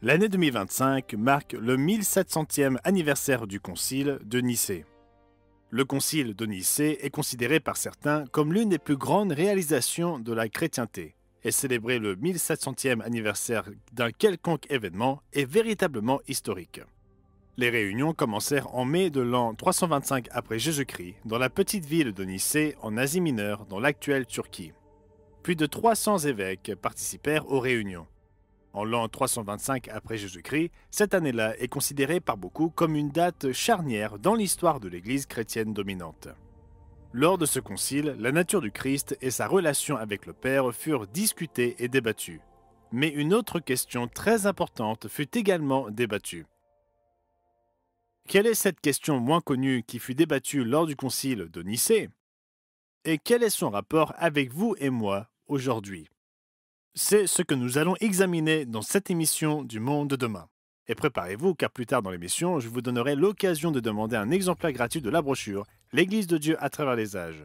L'année 2025 marque le 1700e anniversaire du Concile de Nicée. Le Concile de Nicée est considéré par certains comme l'une des plus grandes réalisations de la chrétienté, et célébrer le 1700e anniversaire d'un quelconque événement est véritablement historique. Les réunions commencèrent en mai de l'an 325 après Jésus-Christ dans la petite ville de Nicée en Asie mineure dans l'actuelle Turquie. Plus de 300 évêques participèrent aux réunions. En l'an 325 après Jésus-Christ, cette année-là est considérée par beaucoup comme une date charnière dans l'histoire de l'Église chrétienne dominante. Lors de ce concile, la nature du Christ et sa relation avec le Père furent discutées et débattues. Mais une autre question très importante fut également débattue. Quelle est cette question moins connue qui fut débattue lors du concile de Nicée? Et quel est son rapport avec vous et moi aujourd'hui? C'est ce que nous allons examiner dans cette émission du Monde de demain. Et préparez-vous, car plus tard dans l'émission, je vous donnerai l'occasion de demander un exemplaire gratuit de la brochure L'Église de Dieu à travers les âges.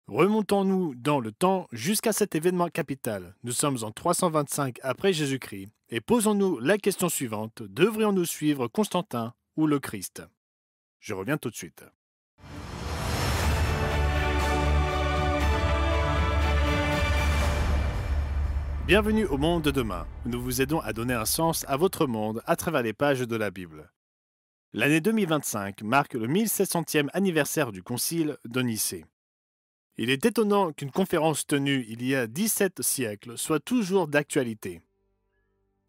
Remontons-nous dans le temps jusqu'à cet événement capital. Nous sommes en 325 après Jésus-Christ et posons-nous la question suivante: devrions-nous suivre Constantin ou le Christ? Je reviens tout de suite. Bienvenue au Monde de demain, où nous vous aidons à donner un sens à votre monde à travers les pages de la Bible. L'année 2025 marque le 1700e anniversaire du Concile de Nicée. Il est étonnant qu'une conférence tenue il y a 17 siècles soit toujours d'actualité.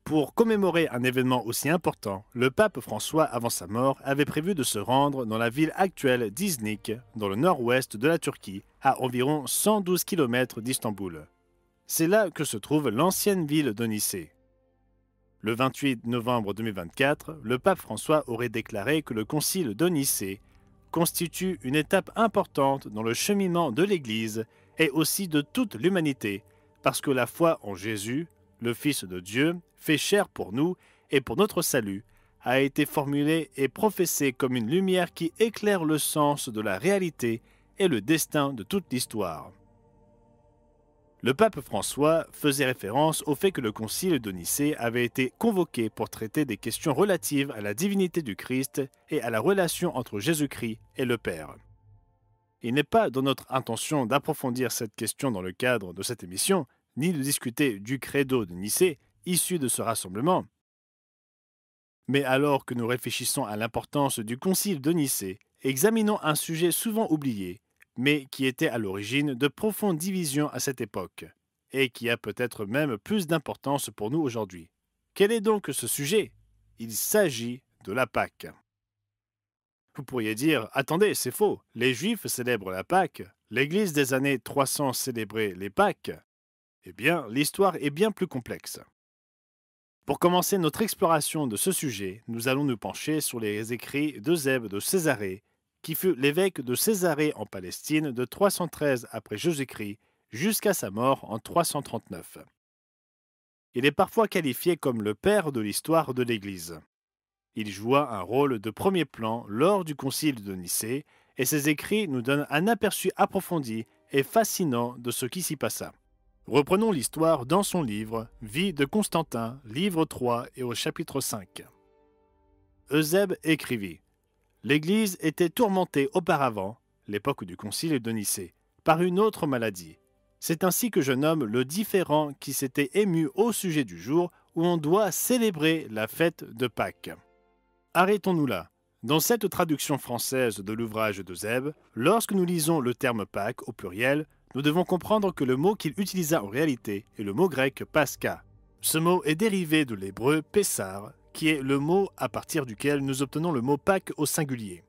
Pour commémorer un événement aussi important, le pape François, avant sa mort, avait prévu de se rendre dans la ville actuelle d'Iznik, dans le nord-ouest de la Turquie, à environ 112 km d'Istanbul. C'est là que se trouve l'ancienne ville de Nicée. Le 28 novembre 2024, le pape François aurait déclaré que le concile de Nicée constitue une étape importante dans le cheminement de l'Église et aussi de toute l'humanité, parce que la foi en Jésus, le Fils de Dieu, fait chair pour nous et pour notre salut, a été formulée et professée comme une lumière qui éclaire le sens de la réalité et le destin de toute l'histoire. Le pape François faisait référence au fait que le concile de Nicée avait été convoqué pour traiter des questions relatives à la divinité du Christ et à la relation entre Jésus-Christ et le Père. Il n'est pas dans notre intention d'approfondir cette question dans le cadre de cette émission, ni de discuter du credo de Nicée, issu de ce rassemblement. Mais alors que nous réfléchissons à l'importance du concile de Nicée, examinons un sujet souvent oublié, mais qui était à l'origine de profondes divisions à cette époque, et qui a peut-être même plus d'importance pour nous aujourd'hui. Quel est donc ce sujet? Il s'agit de la Pâque. Vous pourriez dire, attendez, c'est faux, les Juifs célèbrent la Pâque, l'Église des années 300 célébrait les Pâques. Eh bien, l'histoire est bien plus complexe. Pour commencer notre exploration de ce sujet, nous allons nous pencher sur les écrits d'Eusèbe de Césarée, qui fut l'évêque de Césarée en Palestine de 313 après Jésus-Christ jusqu'à sa mort en 339. Il est parfois qualifié comme le père de l'histoire de l'Église. Il joua un rôle de premier plan lors du concile de Nicée et ses écrits nous donnent un aperçu approfondi et fascinant de ce qui s'y passa. Reprenons l'histoire dans son livre « Vie de Constantin », livre 3 et au chapitre 5. Eusèbe écrivit: l'Église était tourmentée auparavant, l'époque du concile de Nicée, par une autre maladie. C'est ainsi que je nomme le différend qui s'était ému au sujet du jour où on doit célébrer la fête de Pâques. Arrêtons-nous là. Dans cette traduction française de l'ouvrage d'Eusèbe, lorsque nous lisons le terme Pâques au pluriel, nous devons comprendre que le mot qu'il utilisa en réalité est le mot grec Pascha. Ce mot est dérivé de l'hébreu Pessar, qui est le mot à partir duquel nous obtenons le mot Pâques au singulier.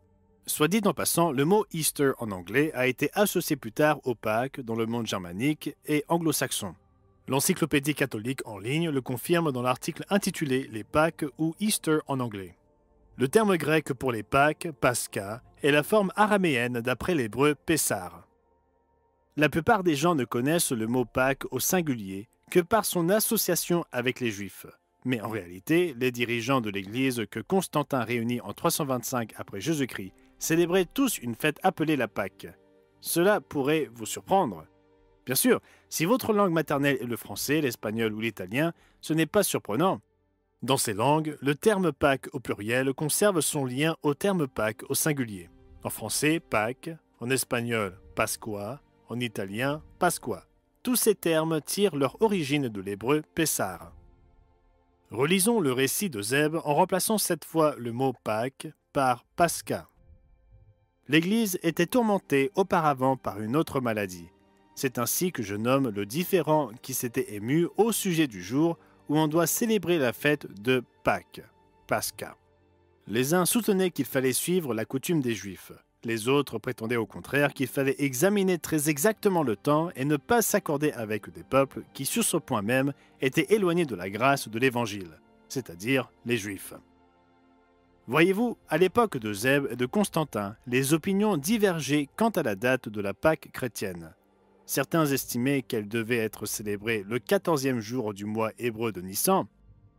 Soit dit en passant, le mot Easter en anglais a été associé plus tard au Pâques dans le monde germanique et anglo-saxon. L'encyclopédie catholique en ligne le confirme dans l'article intitulé Les Pâques ou Easter en anglais. Le terme grec pour les Pâques, Pascha, est la forme araméenne d'après l'hébreu Pessar. La plupart des gens ne connaissent le mot Pâques au singulier que par son association avec les Juifs. Mais en réalité, les dirigeants de l'Église que Constantin réunit en 325 après Jésus-Christ célébraient tous une fête appelée la Pâque. Cela pourrait vous surprendre. Bien sûr, si votre langue maternelle est le français, l'espagnol ou l'italien, ce n'est pas surprenant. Dans ces langues, le terme Pâques au pluriel conserve son lien au terme Pâques au singulier. En français, Pâques, en espagnol, Pascua, en italien, Pasqua. Tous ces termes tirent leur origine de l'hébreu Pessar. Relisons le récit de Zeb en remplaçant cette fois le mot Pâques par Pascha. L'Église était tourmentée auparavant par une autre maladie. C'est ainsi que je nomme le différend qui s'était ému au sujet du jour où on doit célébrer la fête de Pâques, Pascha. Les uns soutenaient qu'il fallait suivre la coutume des Juifs. Les autres prétendaient au contraire qu'il fallait examiner très exactement le temps et ne pas s'accorder avec des peuples qui, sur ce point même, étaient éloignés de la grâce de l'Évangile, c'est-à-dire les Juifs. Voyez-vous, à l'époque de Zeb et de Constantin, les opinions divergeaient quant à la date de la Pâque chrétienne. Certains estimaient qu'elle devait être célébrée le 14e jour du mois hébreu de Nissan.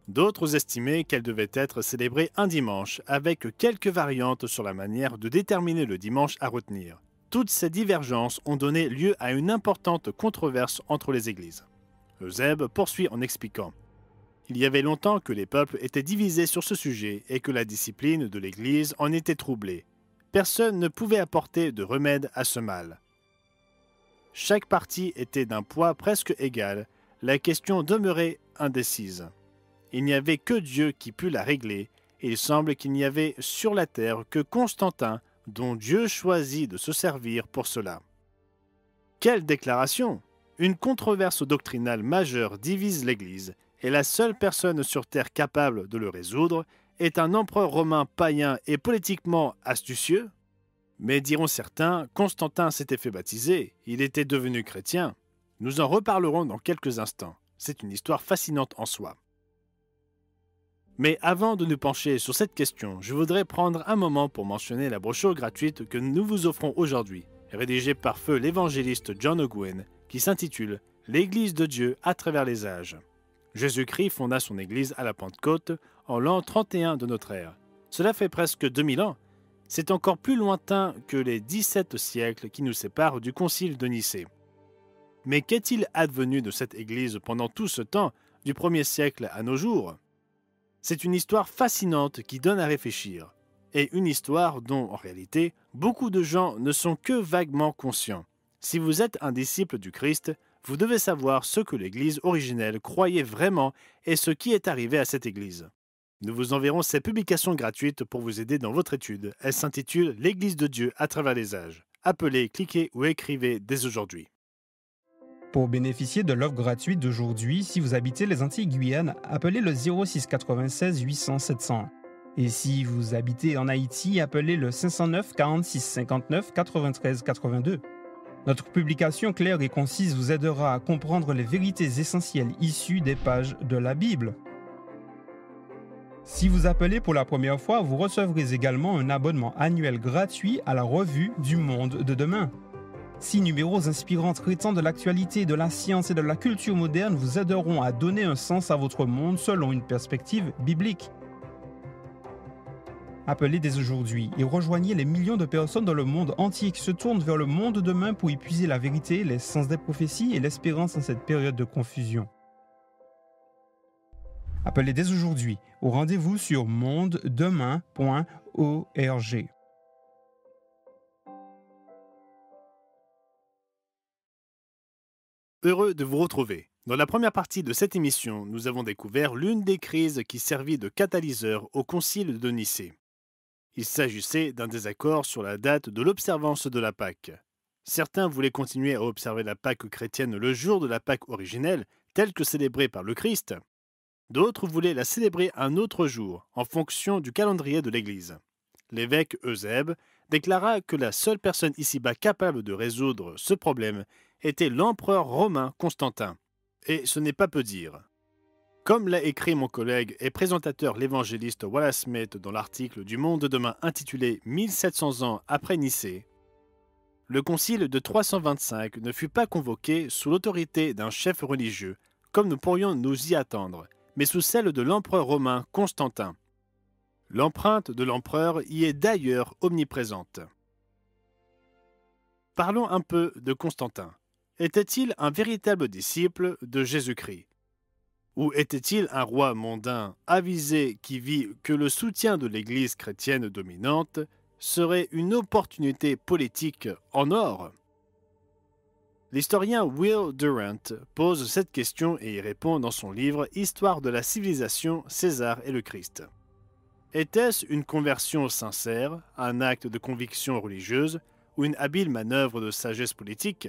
D'autres estimaient qu'elle devait être célébrée un dimanche, avec quelques variantes sur la manière de déterminer le dimanche à retenir. Toutes ces divergences ont donné lieu à une importante controverse entre les églises. Eusèbe poursuit en expliquant: il y avait longtemps que les peuples étaient divisés sur ce sujet et que la discipline de l'Église en était troublée. Personne ne pouvait apporter de remède à ce mal. Chaque partie était d'un poids presque égal, la question demeurait indécise. Il n'y avait que Dieu qui pût la régler, et il semble qu'il n'y avait sur la terre que Constantin, dont Dieu choisit de se servir pour cela. Quelle déclaration! Une controverse doctrinale majeure divise l'Église, et la seule personne sur terre capable de le résoudre est un empereur romain païen et politiquement astucieux? Mais diront certains, Constantin s'était fait baptiser, il était devenu chrétien. Nous en reparlerons dans quelques instants. C'est une histoire fascinante en soi. Mais avant de nous pencher sur cette question, je voudrais prendre un moment pour mentionner la brochure gratuite que nous vous offrons aujourd'hui, rédigée par feu l'évangéliste John Ogwyn, qui s'intitule « L'Église de Dieu à travers les âges ». Jésus-Christ fonda son Église à la Pentecôte en l'an 31 de notre ère. Cela fait presque 2000 ans. C'est encore plus lointain que les 17 siècles qui nous séparent du Concile de Nicée. Mais qu'est-il advenu de cette Église pendant tout ce temps, du 1er siècle à nos jours? C'est une histoire fascinante qui donne à réfléchir, et une histoire dont, en réalité, beaucoup de gens ne sont que vaguement conscients. Si vous êtes un disciple du Christ, vous devez savoir ce que l'Église originelle croyait vraiment et ce qui est arrivé à cette Église. Nous vous enverrons ces publications gratuites pour vous aider dans votre étude. Elle s'intitule « L'Église de Dieu à travers les âges ». Appelez, cliquez ou écrivez dès aujourd'hui. Pour bénéficier de l'offre gratuite d'aujourd'hui, si vous habitez les Antilles-Guyane, appelez le 06 96 800 701. Et si vous habitez en Haïti, appelez le 509 46 59 93 82. Notre publication claire et concise vous aidera à comprendre les vérités essentielles issues des pages de la Bible. Si vous appelez pour la première fois, vous recevrez également un abonnement annuel gratuit à la revue du Monde de demain. 6 numéros inspirants traitant de l'actualité, de la science et de la culture moderne vous aideront à donner un sens à votre monde selon une perspective biblique. Appelez dès aujourd'hui et rejoignez les millions de personnes dans le monde entier qui se tournent vers le monde de demain pour y puiser la vérité, les sens des prophéties et l'espérance en cette période de confusion. Appelez dès aujourd'hui au rendez-vous sur mondedemain.org. Heureux de vous retrouver. Dans la première partie de cette émission, nous avons découvert l'une des crises qui servit de catalyseur au Concile de Nicée. Il s'agissait d'un désaccord sur la date de l'observance de la Pâque. Certains voulaient continuer à observer la Pâque chrétienne le jour de la Pâque originelle, telle que célébrée par le Christ. D'autres voulaient la célébrer un autre jour, en fonction du calendrier de l'Église. L'évêque Eusèbe déclara que la seule personne ici-bas capable de résoudre ce problème était l'empereur romain Constantin. Et ce n'est pas peu dire. Comme l'a écrit mon collègue et présentateur l'évangéliste Wallace Smith dans l'article du Monde de demain intitulé « 1700 ans après Nicée », le concile de 325 ne fut pas convoqué sous l'autorité d'un chef religieux, comme nous pourrions nous y attendre, mais sous celle de l'empereur romain Constantin. L'empreinte de l'empereur y est d'ailleurs omniprésente. Parlons un peu de Constantin. Était-il un véritable disciple de Jésus-Christ? Ou était-il un roi mondain avisé qui vit que le soutien de l'Église chrétienne dominante serait une opportunité politique en or? L'historien Will Durant pose cette question et y répond dans son livre Histoire de la civilisation, César et le Christ. Était-ce une conversion sincère, un acte de conviction religieuse ou une habile manœuvre de sagesse politique?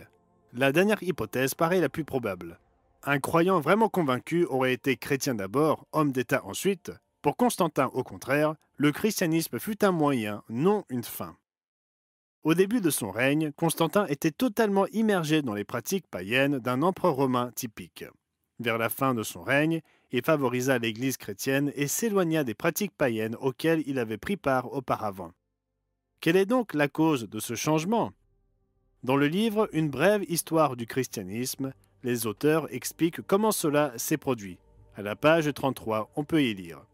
La dernière hypothèse paraît la plus probable. Un croyant vraiment convaincu aurait été chrétien d'abord, homme d'État ensuite. Pour Constantin, au contraire, le christianisme fut un moyen, non une fin. Au début de son règne, Constantin était totalement immergé dans les pratiques païennes d'un empereur romain typique. Vers la fin de son règne, il favorisa l'Église chrétienne et s'éloigna des pratiques païennes auxquelles il avait pris part auparavant. Quelle est donc la cause de ce changement? Dans le livre Une brève histoire du christianisme, les auteurs expliquent comment cela s'est produit. À la page 33, on peut y lire.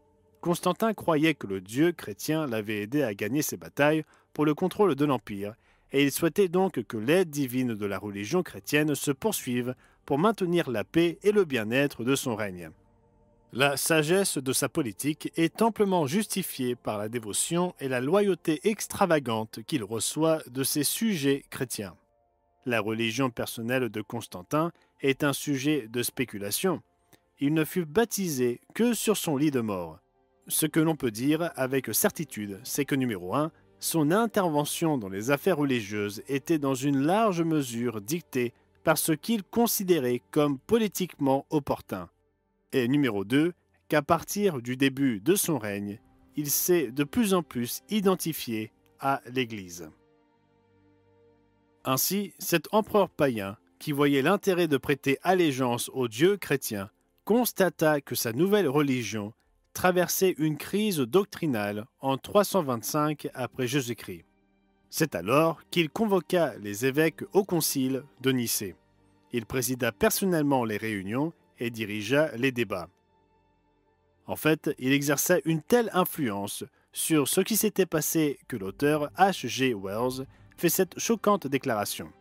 Constantin croyait que le Dieu chrétien l'avait aidé à gagner ses batailles pour le contrôle de l'Empire, et il souhaitait donc que l'aide divine de la religion chrétienne se poursuive pour maintenir la paix et le bien-être de son règne. La sagesse de sa politique est amplement justifiée par la dévotion et la loyauté extravagante qu'il reçoit de ses sujets chrétiens. La religion personnelle de Constantin est un sujet de spéculation. Il ne fut baptisé que sur son lit de mort. Ce que l'on peut dire avec certitude, c'est que numéro 1, son intervention dans les affaires religieuses était dans une large mesure dictée par ce qu'il considérait comme politiquement opportun. Et numéro 2, qu'à partir du début de son règne, il s'est de plus en plus identifié à l'Église. Ainsi, cet empereur païen, qui voyait l'intérêt de prêter allégeance aux dieux chrétiens, constata que sa nouvelle religion traversait une crise doctrinale en 325 après Jésus-Christ. C'est alors qu'il convoqua les évêques au concile de Nicée. Il présida personnellement les réunions et dirigea les débats. En fait, il exerça une telle influence sur ce qui s'était passé que l'auteur H.G. Wells fait cette choquante déclaration.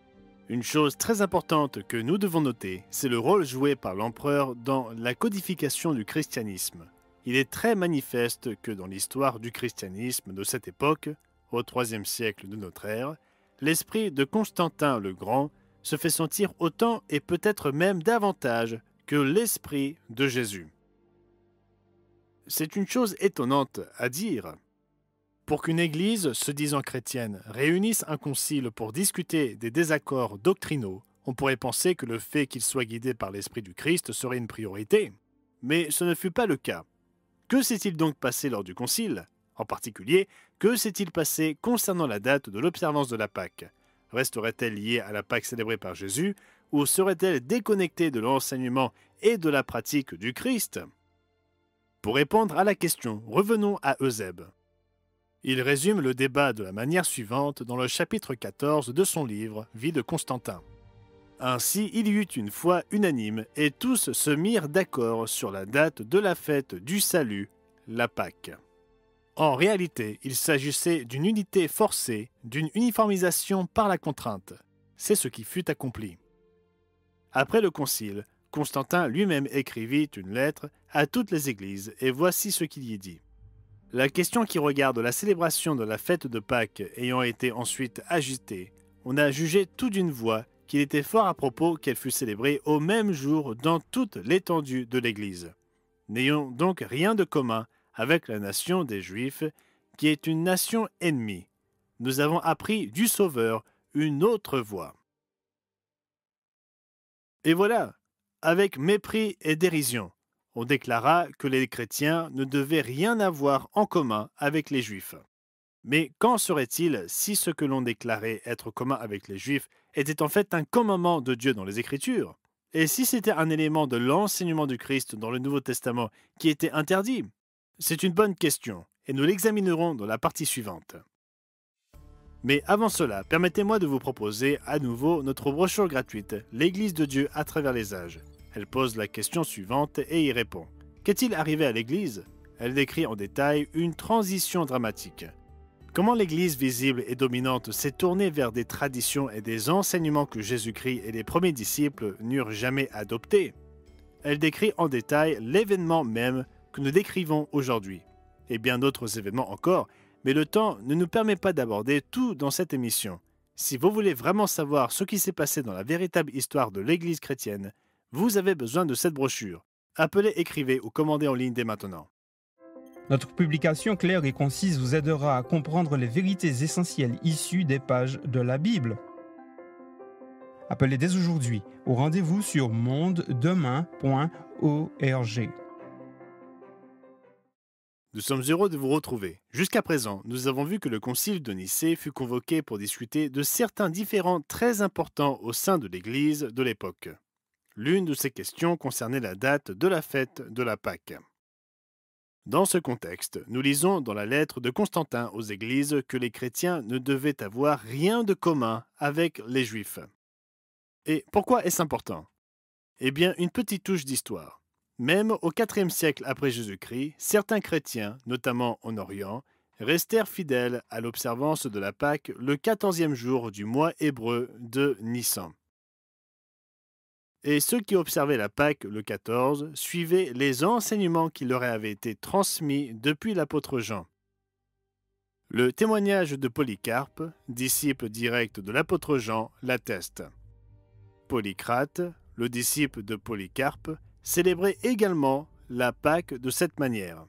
Une chose très importante que nous devons noter, c'est le rôle joué par l'empereur dans la codification du christianisme. Il est très manifeste que dans l'histoire du christianisme de cette époque, au IIIe siècle de notre ère, l'esprit de Constantin le Grand se fait sentir autant et peut-être même davantage que l'esprit de Jésus. C'est une chose étonnante à dire. Pour qu'une église se disant chrétienne réunisse un concile pour discuter des désaccords doctrinaux, on pourrait penser que le fait qu'il soit guidé par l'esprit du Christ serait une priorité. Mais ce ne fut pas le cas. Que s'est-il donc passé lors du concile? En particulier, que s'est-il passé concernant la date de l'observance de la Pâque? Resterait-elle liée à la Pâque célébrée par Jésus ou serait-elle déconnectée de l'enseignement et de la pratique du Christ? Pour répondre à la question, revenons à Eusèbe. Il résume le débat de la manière suivante dans le chapitre 14 de son livre « Vie de Constantin ». Ainsi, il y eut une foi unanime, et tous se mirent d'accord sur la date de la fête du salut, la Pâque. En réalité, il s'agissait d'une unité forcée, d'une uniformisation par la contrainte. C'est ce qui fut accompli. Après le concile, Constantin lui-même écrivit une lettre à toutes les églises, et voici ce qu'il y dit. La question qui regarde la célébration de la fête de Pâques ayant été ensuite agitée, on a jugé tout d'une voix qu'il était fort à propos qu'elle fût célébrée au même jour dans toute l'étendue de l'Église. N'ayons donc rien de commun avec la nation des Juifs, qui est une nation ennemie. Nous avons appris du Sauveur une autre voie. Et voilà, avec mépris et dérision, on déclara que les chrétiens ne devaient rien avoir en commun avec les Juifs. Mais qu'en serait-il si ce que l'on déclarait être commun avec les Juifs était en fait un commandement de Dieu dans les Écritures? Et si c'était un élément de l'enseignement du Christ dans le Nouveau Testament qui était interdit? C'est une bonne question, et nous l'examinerons dans la partie suivante. Mais avant cela, permettez-moi de vous proposer à nouveau notre brochure gratuite « L'Église de Dieu à travers les âges ». Elle pose la question suivante et y répond. Qu'est-il arrivé à l'Église? Elle décrit en détail une transition dramatique. Comment l'Église visible et dominante s'est tournée vers des traditions et des enseignements que Jésus-Christ et les premiers disciples n'eurent jamais adoptés? Elle décrit en détail l'événement même que nous décrivons aujourd'hui, et bien d'autres événements encore, mais le temps ne nous permet pas d'aborder tout dans cette émission. Si vous voulez vraiment savoir ce qui s'est passé dans la véritable histoire de l'Église chrétienne, vous avez besoin de cette brochure. Appelez, écrivez ou commandez en ligne dès maintenant. Notre publication claire et concise vous aidera à comprendre les vérités essentielles issues des pages de la Bible. Appelez dès aujourd'hui au rendez-vous sur mondedemain.org. Nous sommes heureux de vous retrouver. Jusqu'à présent, nous avons vu que le concile de Nicée fut convoqué pour discuter de certains différends très importants au sein de l'Église de l'époque. L'une de ces questions concernait la date de la fête de la Pâque. Dans ce contexte, nous lisons dans la lettre de Constantin aux Églises que les chrétiens ne devaient avoir rien de commun avec les Juifs. Et pourquoi est-ce important? Eh bien, une petite touche d'histoire. Même au IVe siècle après Jésus-Christ, certains chrétiens, notamment en Orient, restèrent fidèles à l'observance de la Pâque le 14e jour du mois hébreu de Nissan. Et ceux qui observaient la Pâque le 14 suivaient les enseignements qui leur avaient été transmis depuis l'apôtre Jean. Le témoignage de Polycarpe, disciple direct de l'apôtre Jean, l'atteste. Polycrate, le disciple de Polycarpe, célébrait également la Pâque de cette manière.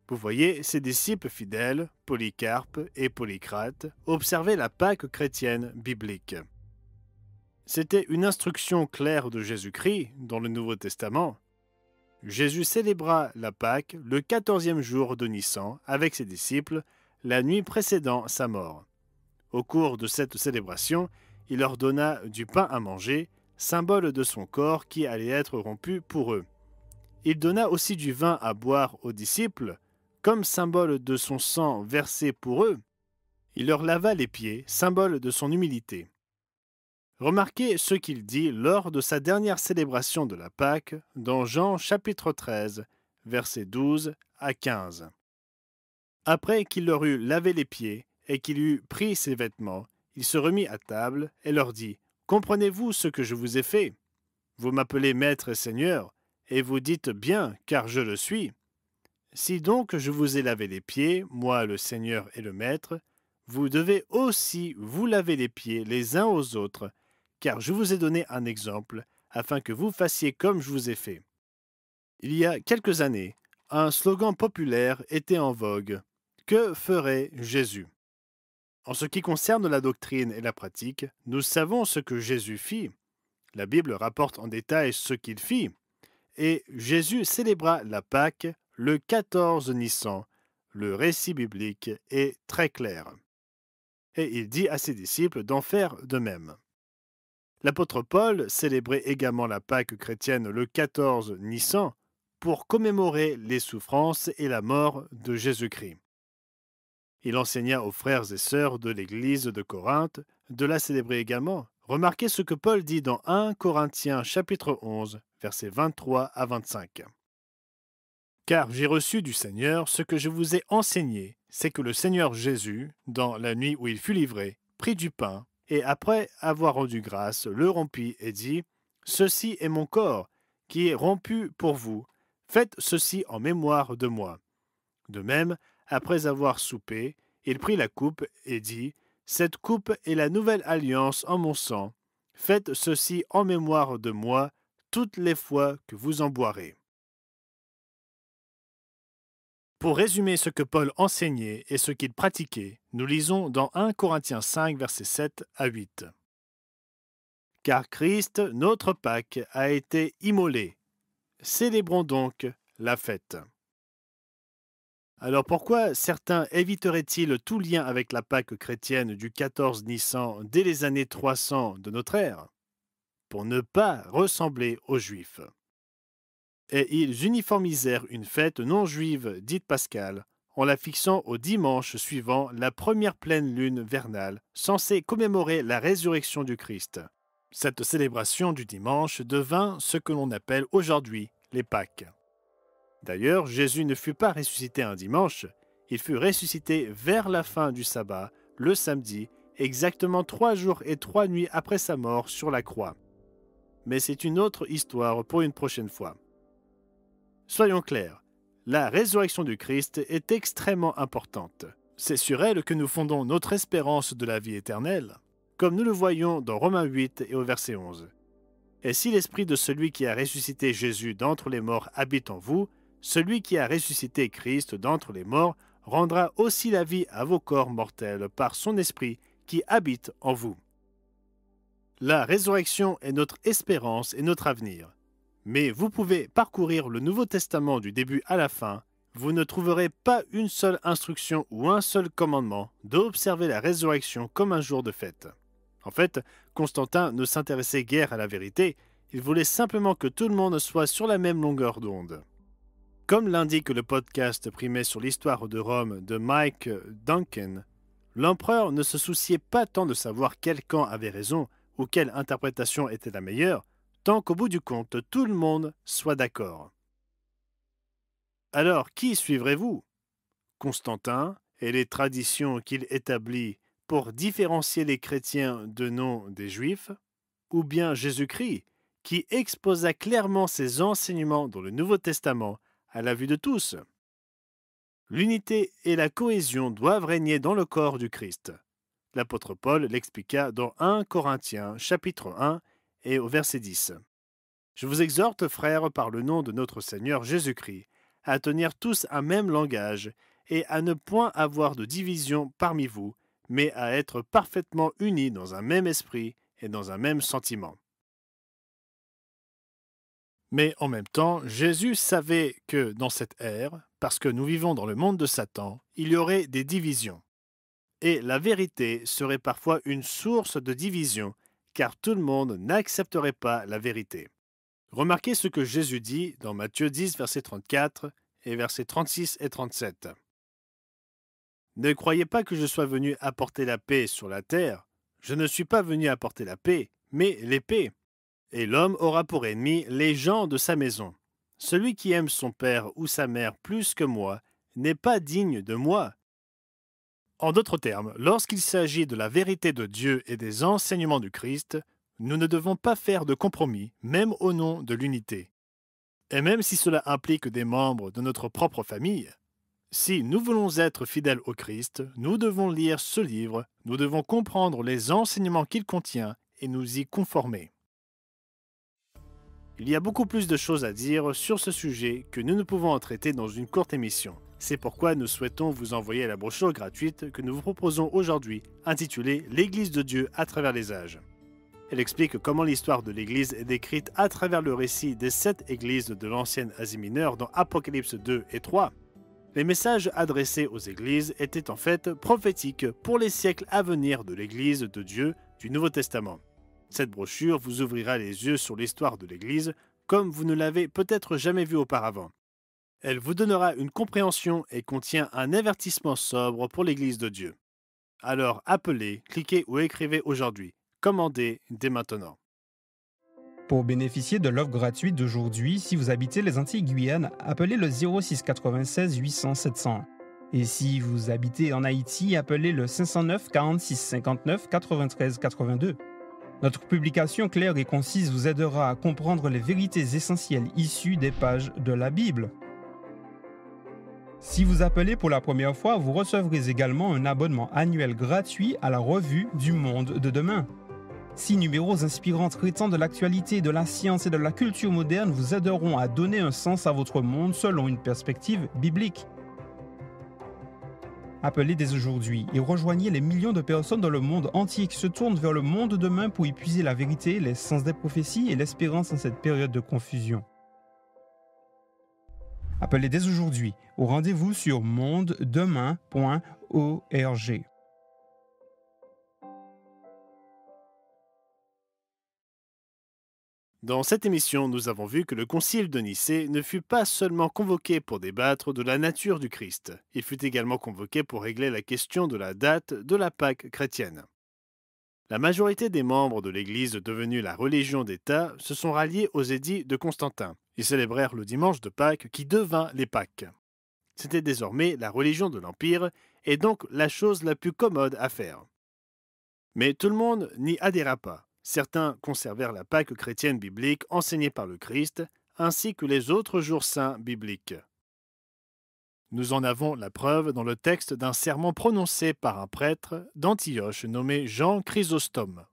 Vous voyez, ses disciples fidèles, Polycarpe et Polycrate, observaient la Pâque chrétienne biblique. C'était une instruction claire de Jésus-Christ dans le Nouveau Testament. Jésus célébra la Pâque le 14e jour de Nissan avec ses disciples, la nuit précédant sa mort. Au cours de cette célébration, il leur donna du pain à manger, symbole de son corps qui allait être rompu pour eux. Il donna aussi du vin à boire aux disciples, comme symbole de son sang versé pour eux. Il leur lava les pieds, symbole de son humilité. Remarquez ce qu'il dit lors de sa dernière célébration de la Pâque dans Jean chapitre 13, versets 12 à 15. Après qu'il leur eut lavé les pieds et qu'il eut pris ses vêtements, il se remit à table et leur dit « Comprenez-vous ce que je vous ai fait? Vous m'appelez Maître et Seigneur, et vous dites bien, car je le suis. Si donc je vous ai lavé les pieds, moi le Seigneur et le Maître, vous devez aussi vous laver les pieds les uns aux autres, car je vous ai donné un exemple, afin que vous fassiez comme je vous ai fait. » Il y a quelques années, un slogan populaire était en vogue. Que ferait Jésus? En ce qui concerne la doctrine et la pratique, nous savons ce que Jésus fit. La Bible rapporte en détail ce qu'il fit. Et Jésus célébra la Pâque le 14 Nissan. Le récit biblique est très clair. Et il dit à ses disciples d'en faire de même. L'apôtre Paul célébrait également la Pâque chrétienne le 14 Nissan pour commémorer les souffrances et la mort de Jésus-Christ. Il enseigna aux frères et sœurs de l'église de Corinthe de la célébrer également. Remarquez ce que Paul dit dans 1 Corinthiens chapitre 11, versets 23 à 25. « Car j'ai reçu du Seigneur ce que je vous ai enseigné, c'est que le Seigneur Jésus, dans la nuit où il fut livré, prit du pain, et après avoir rendu grâce, le rompit et dit, « Ceci est mon corps, qui est rompu pour vous. Faites ceci en mémoire de moi. » De même, après avoir soupé, il prit la coupe et dit, « Cette coupe est la nouvelle alliance en mon sang. Faites ceci en mémoire de moi toutes les fois que vous en boirez. » Pour résumer ce que Paul enseignait et ce qu'il pratiquait, nous lisons dans 1 Corinthiens 5, versets 7 à 8. « Car Christ, notre Pâque, a été immolé. Célébrons donc la fête. » Alors pourquoi certains éviteraient-ils tout lien avec la Pâque chrétienne du 14 Nissan dès les années 300 de notre ère? Pour ne pas ressembler aux Juifs. Et ils uniformisèrent une fête non juive dite Pascale en la fixant au dimanche suivant la première pleine lune vernale, censée commémorer la résurrection du Christ. Cette célébration du dimanche devint ce que l'on appelle aujourd'hui les Pâques. D'ailleurs, Jésus ne fut pas ressuscité un dimanche, il fut ressuscité vers la fin du sabbat, le samedi, exactement 3 jours et 3 nuits après sa mort sur la croix. mais c'est une autre histoire pour une prochaine fois. Soyons clairs, la résurrection du Christ est extrêmement importante. C'est sur elle que nous fondons notre espérance de la vie éternelle, comme nous le voyons dans Romains 8 et au verset 11. Et si l'esprit de celui qui a ressuscité Jésus d'entre les morts habite en vous, celui qui a ressuscité Christ d'entre les morts rendra aussi la vie à vos corps mortels par son esprit qui habite en vous. La résurrection est notre espérance et notre avenir. Mais vous pouvez parcourir le Nouveau Testament du début à la fin, vous ne trouverez pas une seule instruction ou un seul commandement d'observer la résurrection comme un jour de fête. En fait, Constantin ne s'intéressait guère à la vérité, il voulait simplement que tout le monde soit sur la même longueur d'onde. Comme l'indique le podcast primé sur l'histoire de Rome de Mike Duncan, l'empereur ne se souciait pas tant de savoir quel camp avait raison ou quelle interprétation était la meilleure, tant qu'au bout du compte, tout le monde soit d'accord. Alors, qui suivrez-vous? Constantin et les traditions qu'il établit pour différencier les chrétiens de non des juifs, ou bien Jésus-Christ, qui exposa clairement ses enseignements dans le Nouveau Testament à la vue de tous? L'unité et la cohésion doivent régner dans le corps du Christ. L'apôtre Paul l'expliqua dans 1 Corinthiens chapitre 1 et au verset 10. Je vous exhorte, frères, par le nom de notre Seigneur Jésus-Christ, à tenir tous un même langage et à ne point avoir de division parmi vous, mais à être parfaitement unis dans un même esprit et dans un même sentiment. Mais en même temps, Jésus savait que dans cette ère, parce que nous vivons dans le monde de Satan, il y aurait des divisions. Et la vérité serait parfois une source de division, car tout le monde n'accepterait pas la vérité. Remarquez ce que Jésus dit dans Matthieu 10, verset 34 et versets 36 et 37. Ne croyez pas que je sois venu apporter la paix sur la terre. Je ne suis pas venu apporter la paix, mais l'épée. Et l'homme aura pour ennemi les gens de sa maison. Celui qui aime son père ou sa mère plus que moi n'est pas digne de moi. En d'autres termes, lorsqu'il s'agit de la vérité de Dieu et des enseignements du Christ, nous ne devons pas faire de compromis, même au nom de l'unité. Et même si cela implique des membres de notre propre famille, si nous voulons être fidèles au Christ, nous devons lire ce livre, nous devons comprendre les enseignements qu'il contient et nous y conformer. Il y a beaucoup plus de choses à dire sur ce sujet que nous ne pouvons en traiter dans une courte émission. C'est pourquoi nous souhaitons vous envoyer la brochure gratuite que nous vous proposons aujourd'hui, intitulée « L'Église de Dieu à travers les âges ». Elle explique comment l'histoire de l'Église est décrite à travers le récit des 7 églises de l'ancienne Asie mineure dans Apocalypse 2 et 3. Les messages adressés aux églises étaient en fait prophétiques pour les siècles à venir de l'Église de Dieu du Nouveau Testament. Cette brochure vous ouvrira les yeux sur l'histoire de l'Église comme vous ne l'avez peut-être jamais vu auparavant. Elle vous donnera une compréhension et contient un avertissement sobre pour l'Église de Dieu. Alors appelez, cliquez ou écrivez aujourd'hui. Commandez dès maintenant. Pour bénéficier de l'offre gratuite d'aujourd'hui, si vous habitez les Antilles-Guyane, appelez le 06 96 800 701. Et si vous habitez en Haïti, appelez le 509 46 59 93 82. Notre publication claire et concise vous aidera à comprendre les vérités essentielles issues des pages de la Bible. Si vous appelez pour la première fois, vous recevrez également un abonnement annuel gratuit à la revue du Monde de demain. 6 numéros inspirants traitant de l'actualité, de la science et de la culture moderne vous aideront à donner un sens à votre monde selon une perspective biblique. Appelez dès aujourd'hui et rejoignez les millions de personnes dans le monde entier qui se tournent vers le monde de demain pour y puiser la vérité, les sens des prophéties et l'espérance en cette période de confusion. Appelez dès aujourd'hui au rendez-vous sur mondedemain.org. Dans cette émission, nous avons vu que le concile de Nicée ne fut pas seulement convoqué pour débattre de la nature du Christ, il fut également convoqué pour régler la question de la date de la Pâque chrétienne. La majorité des membres de l'Église devenue la religion d'État se sont ralliés aux édits de Constantin. Ils célébrèrent le dimanche de Pâques qui devint les Pâques. C'était désormais la religion de l'Empire et donc la chose la plus commode à faire. Mais tout le monde n'y adhéra pas. Certains conservèrent la Pâque chrétienne biblique enseignée par le Christ, ainsi que les autres jours saints bibliques. Nous en avons la preuve dans le texte d'un sermon prononcé par un prêtre d'Antioche nommé Jean Chrysostome.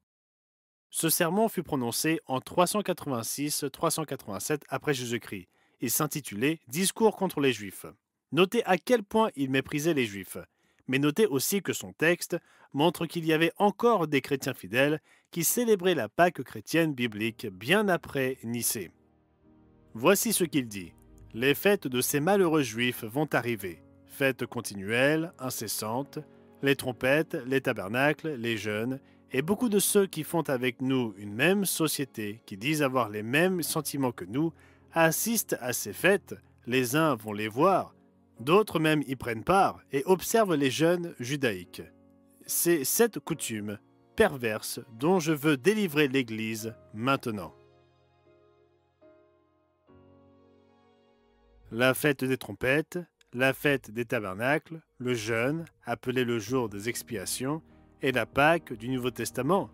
Ce sermon fut prononcé en 386-387 après Jésus-Christ. Il s'intitulait « Discours contre les Juifs ». Notez à quel point il méprisait les Juifs, mais notez aussi que son texte montre qu'il y avait encore des chrétiens fidèles qui célébraient la Pâque chrétienne biblique bien après Nicée. Voici ce qu'il dit. Les fêtes de ces malheureux Juifs vont arriver, fêtes continuelles, incessantes, les trompettes, les tabernacles, les jeûnes, et beaucoup de ceux qui font avec nous une même société, qui disent avoir les mêmes sentiments que nous, assistent à ces fêtes, les uns vont les voir, d'autres même y prennent part et observent les jeûnes judaïques. C'est cette coutume perverse dont je veux délivrer l'Église maintenant. La fête des trompettes, la fête des tabernacles, le jeûne, appelé le jour des expiations, et la Pâque du Nouveau Testament.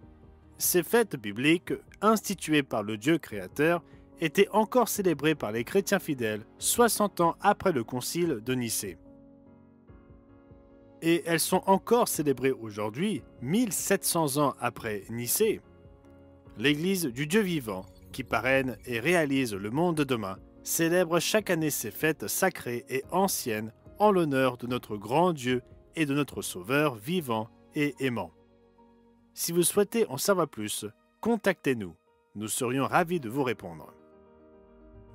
Ces fêtes bibliques, instituées par le Dieu créateur, étaient encore célébrées par les chrétiens fidèles 60 ans après le concile de Nicée. Et elles sont encore célébrées aujourd'hui, 1700 ans après Nicée. L'Église du Dieu vivant, qui parraine et réalise le monde de demain, célèbre chaque année ces fêtes sacrées et anciennes en l'honneur de notre grand Dieu et de notre Sauveur vivant et aimant. Si vous souhaitez en savoir plus, contactez-nous. Nous serions ravis de vous répondre.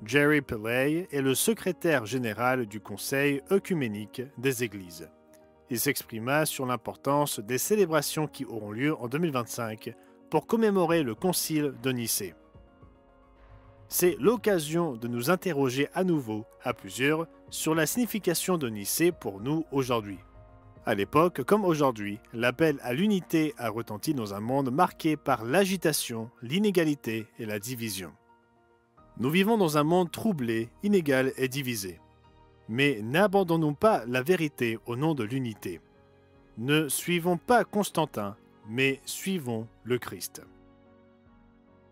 Jerry Pillay est le secrétaire général du Conseil œcuménique des Églises. Il s'exprima sur l'importance des célébrations qui auront lieu en 2025 pour commémorer le Concile de Nicée. C'est l'occasion de nous interroger à nouveau, à plusieurs, sur la signification de Nicée pour nous aujourd'hui. À l'époque comme aujourd'hui, l'appel à l'unité a retenti dans un monde marqué par l'agitation, l'inégalité et la division. Nous vivons dans un monde troublé, inégal et divisé. Mais n'abandonnons pas la vérité au nom de l'unité. Ne suivons pas Constantin, mais suivons le Christ.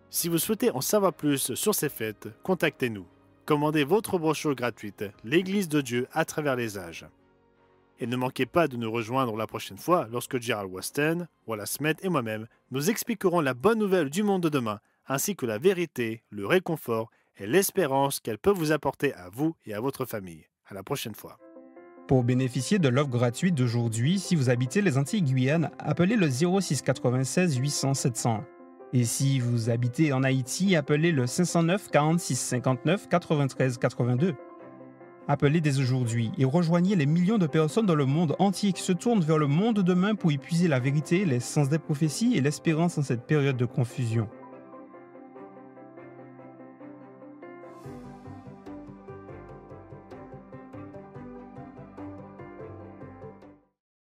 Si vous souhaitez en savoir plus sur ces fêtes, contactez-nous. Commandez votre brochure gratuite « L'Église de Dieu à travers les âges ». Et ne manquez pas de nous rejoindre la prochaine fois lorsque Gerald Weston, Wallace Smith et moi-même nous expliquerons la bonne nouvelle du monde de demain, ainsi que la vérité, le réconfort et l'espérance qu'elle peut vous apporter à vous et à votre famille. À la prochaine fois. Pour bénéficier de l'offre gratuite d'aujourd'hui, si vous habitez les Antilles-Guyane, appelez le 06 96 800 700. Et si vous habitez en Haïti, appelez le 509 46 59 93 82. Appelez dès aujourd'hui et rejoignez les millions de personnes dans le monde entier qui se tournent vers le monde de demain pour y puiser la vérité, les sens des prophéties et l'espérance en cette période de confusion.